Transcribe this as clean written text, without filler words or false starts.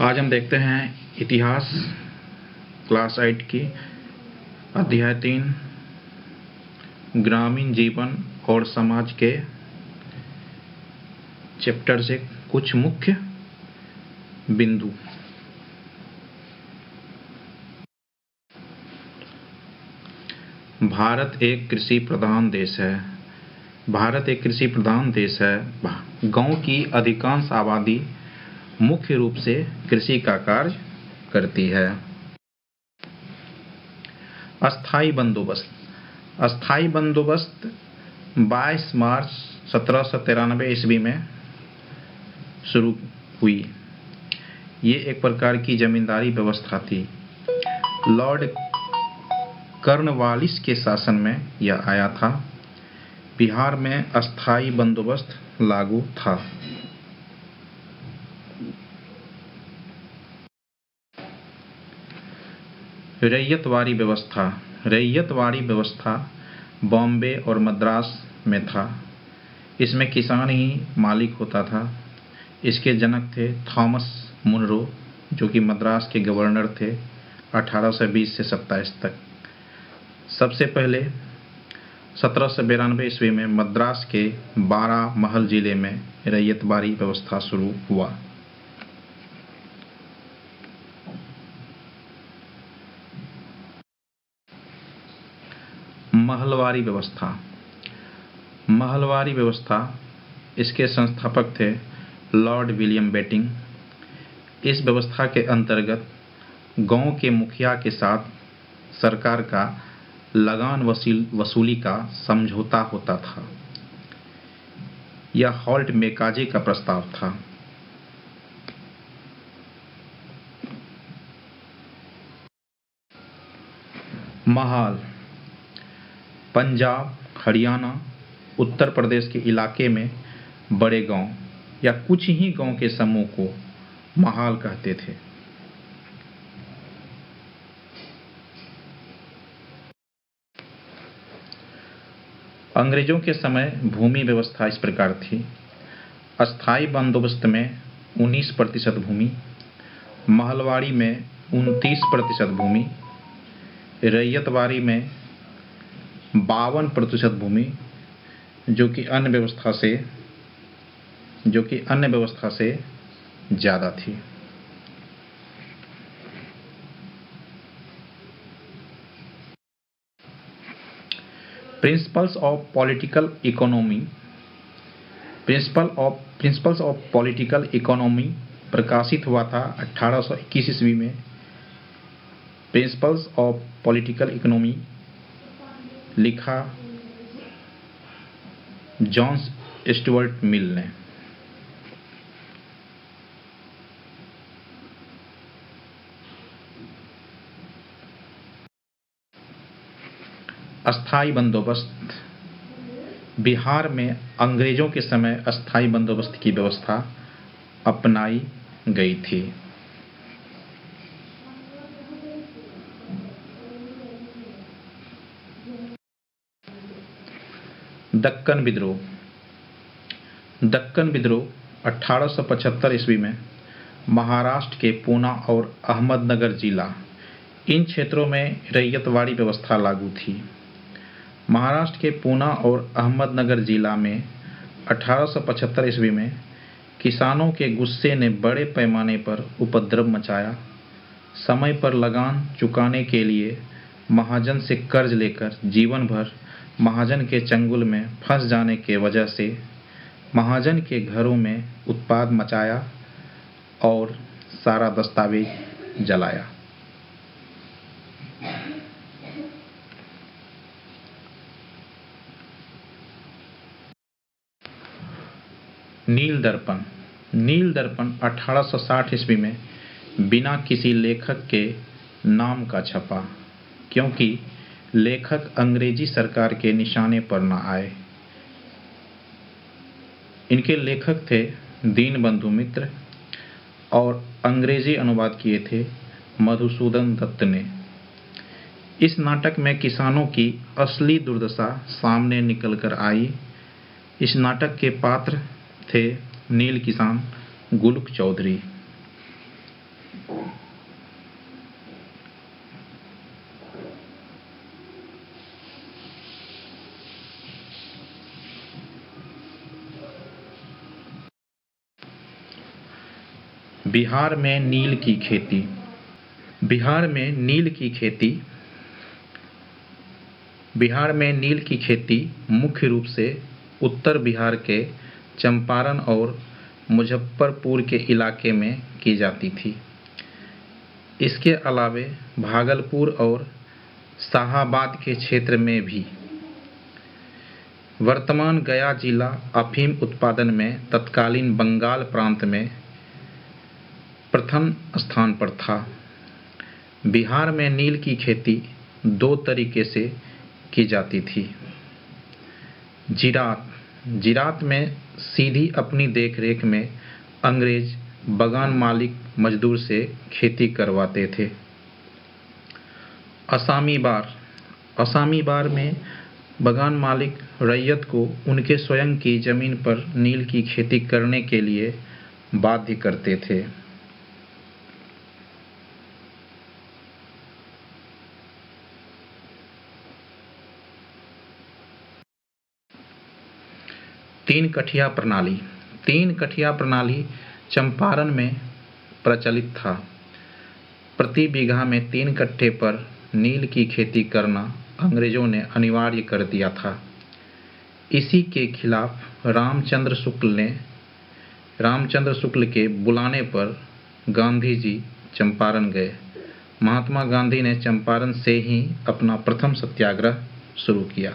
आज हम देखते हैं इतिहास क्लास 8 की अध्याय 3 ग्रामीण जीवन और समाज के चैप्टर से कुछ मुख्य बिंदु। भारत एक कृषि प्रधान देश है। गांव की अधिकांश आबादी मुख्य रूप से कृषि का कार्य करती है। अस्थायी बंदोबस्त 22 मार्च 1793 ईस्वी में शुरू हुई। ये एक प्रकार की जमींदारी व्यवस्था थी। लॉर्ड कॉर्नवालिस के शासन में यह आया था। बिहार में अस्थायी बंदोबस्त लागू था। रैयतवाड़ी व्यवस्था बॉम्बे और मद्रास में था। इसमें किसान ही मालिक होता था। इसके जनक थे थॉमस मुनरो, जो कि मद्रास के गवर्नर थे 1820 से 27 तक। सबसे पहले 1792 ईस्वी में मद्रास के 12 महल जिले में रैयतवाड़ी व्यवस्था शुरू हुआ। महलवारी व्यवस्था इसके संस्थापक थे लॉर्ड विलियम बेटिंग। इस व्यवस्था के अंतर्गत गांव के मुखिया के साथ सरकार का लगान वसूली का समझौता होता था। यह हॉल्ट मेकाजे का प्रस्ताव था। महाल पंजाब, हरियाणा, उत्तर प्रदेश के इलाके में बड़े गांव या कुछ ही गांव के समूह को महाल कहते थे। अंग्रेजों के समय भूमि व्यवस्था इस प्रकार थी। अस्थायी बंदोबस्त में 19% भूमि, महलवाड़ी में 29% भूमि, रैयतवाड़ी में 52% भूमि, जो कि अन्य व्यवस्था से ज्यादा थी। प्रिंसिपल्स ऑफ पॉलिटिकल इकोनॉमी प्रकाशित हुआ था 1821 ईस्वी में। प्रिंसिपल्स ऑफ पॉलिटिकल इकोनॉमी लिखा जॉन स्टुअर्ट मिल ने। अस्थायी बंदोबस्त बिहार में अंग्रेजों के समय अस्थायी बंदोबस्त की व्यवस्था अपनाई गई थी। दक्कन विद्रोह 1875 ईस्वी में महाराष्ट्र के पूना और अहमदनगर जिला, इन क्षेत्रों में रैयतवाड़ी व्यवस्था लागू थी। महाराष्ट्र के पूना और अहमदनगर जिला में 1875 ईस्वी में किसानों के गुस्से ने बड़े पैमाने पर उपद्रव मचाया। समय पर लगान चुकाने के लिए महाजन से कर्ज लेकर जीवन भर महाजन के चंगुल में फंस जाने के वजह से महाजन के घरों में उत्पात मचाया और सारा दस्तावेज जलाया। नील दर्पण 1860 ईस्वी में बिना किसी लेखक के नाम का छपा, क्योंकि लेखक अंग्रेजी सरकार के निशाने पर न आए। इनके लेखक थे दीनबंधु मित्र और अंग्रेजी अनुवाद किए थे मधुसूदन दत्त ने। इस नाटक में किसानों की असली दुर्दशा सामने निकल कर आई। इस नाटक के पात्र थे नील किसान गुलक चौधरी। बिहार में नील की खेती। बिहार में नील की खेती मुख्य रूप से उत्तर बिहार के चंपारण और मुजफ्फरपुर के इलाके में की जाती थी। इसके अलावे भागलपुर और शाहाबाद के क्षेत्र में भी। वर्तमान गया जिला अफीम उत्पादन में तत्कालीन बंगाल प्रांत में प्रथम स्थान पर था। बिहार में नील की खेती दो तरीके से की जाती थी। जिरात में सीधी अपनी देखरेख में अंग्रेज बगान मालिक मजदूर से खेती करवाते थे। असामी बार में बगान मालिक रैयत को उनके स्वयं की जमीन पर नील की खेती करने के लिए बाध्य करते थे। तीन कठिया प्रणाली चंपारण में प्रचलित था। प्रति बीघा में 3 कट्ठे पर नील की खेती करना अंग्रेजों ने अनिवार्य कर दिया था। इसी के खिलाफ रामचंद्र शुक्ल के बुलाने पर गांधी जी चंपारण गए। महात्मा गांधी ने चंपारण से ही अपना प्रथम सत्याग्रह शुरू किया।